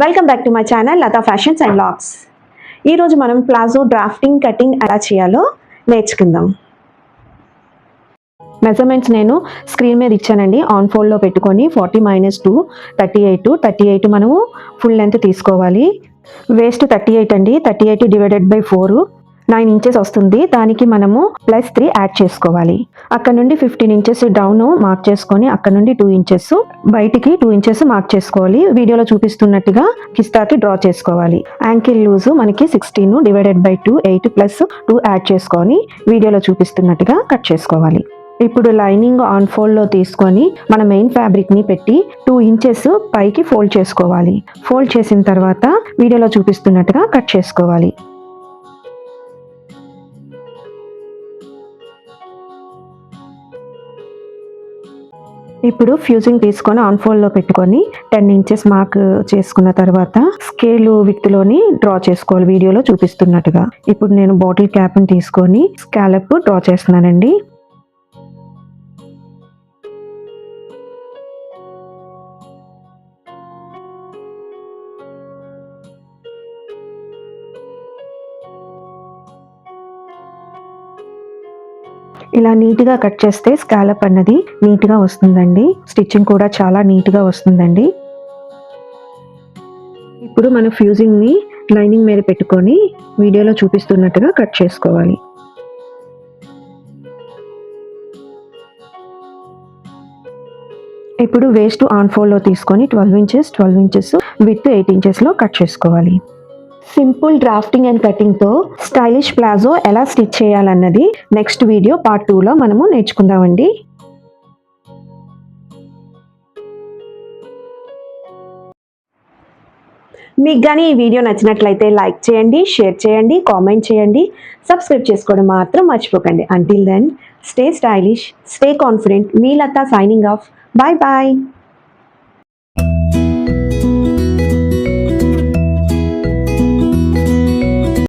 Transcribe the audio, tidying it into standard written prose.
Welcome back to my channel Latha fashions and vlogs. ఈరోజు మనం palazzo drafting cutting ఎలా చేయాలో నేర్చుకుందాం. మెజర్మెంట్స్ నేను స్క్రీన్ మీద ఇచ్చానండి. ఆన్ ఫోల్డ్లో పెట్టుకొని 40 - 2 38 మనము ఫుల్ లెంత్ తీసుకోవాలి. వేస్ట్ 38 అండి. 38 డివైడెడ్ బై 4 9 ఇంచెస్ వస్తుంది. దానికి మనము +3 యాడ్ చేసుకోవాలి. అక్కడ నుండి 15 ఇంచెస్ డౌన్ మార్క్ చేసుకొని అక్కడ నుండి 2 ఇంచెస్ బయటికి 2 ఇంచెస్ మార్క్ చేసుకోవాలి. వీడియోలో చూపిస్తున్నట్టుగా కిస్తాకి డ్రా చేసుకోవాలి. యాంకిల్ లూజ్ మనకి 16 డివైడెడ్ బై 2 8 + 2 యాడ్ చేసుకొని వీడియోలో చూపిస్తున్నట్టుగా కట్ చేసుకోవాలి. ఇప్పుడు లైనింగ్ ఆన్ ఫోల్డ్లో తీసుకొని మన మెయిన్ ఫ్యాబ్రిక్ని పెట్టి 2 ఇంచెస్ పైకి ఫోల్డ్ చేసుకోవాలి. ఫోల్డ్ చేసిన తర్వాత వీడియోలో చూపిస్తున్నట్టుగా కట్ చేసుకోవాలి. ఇప్పుడు ఫ్యూజింగ్ తీసుకొని ఆన్ ఫోల్డ్లో పెట్టుకొని 10 ఇంచెస్ మార్క్ చేసుకున్న తర్వాత స్కేల్ విత్లోని డ్రా చేసుకోవాలి వీడియోలో చూపిస్తున్నట్టుగా. ఇప్పుడు నేను బాటిల్ క్యాప్ని తీసుకొని స్కాలప్ డ్రా చేస్తున్నానండి. ఇలా నీట్గా కట్ చేస్తే స్కాలప్ అన్నది నీట్గా వస్తుందండి. స్టిచ్చింగ్ కూడా చాలా నీట్గా వస్తుందండి. ఇప్పుడు మనం ఫ్యూజింగ్ని లైనింగ్ మీద పెట్టుకొని వీడియోలో చూపిస్తున్నట్టుగా కట్ చేసుకోవాలి. ఇప్పుడు వేస్ట్ ఆన్ ఫోల్డ్లో తీసుకొని 12 ఇంచెస్ విత్ 8 ఇంచెస్లో కట్ చేసుకోవాలి. సింపుల్ డ్రాఫ్టింగ్ అండ్ కటింగ్తో స్టైలిష్ ప్లాజో ఎలా స్టిచ్ చేయాలన్నది నెక్స్ట్ వీడియో పార్ట్ 2లో మనము నేర్చుకుందామండి. మీకు కానీ ఈ వీడియో నచ్చినట్లయితే లైక్ చేయండి, షేర్ చేయండి, కామెంట్ చేయండి, సబ్స్క్రైబ్ చేసుకోవడం మాత్రం మర్చిపోకండి. Until then stay stylish, stay confident. మీ Lata signing off. Bye bye.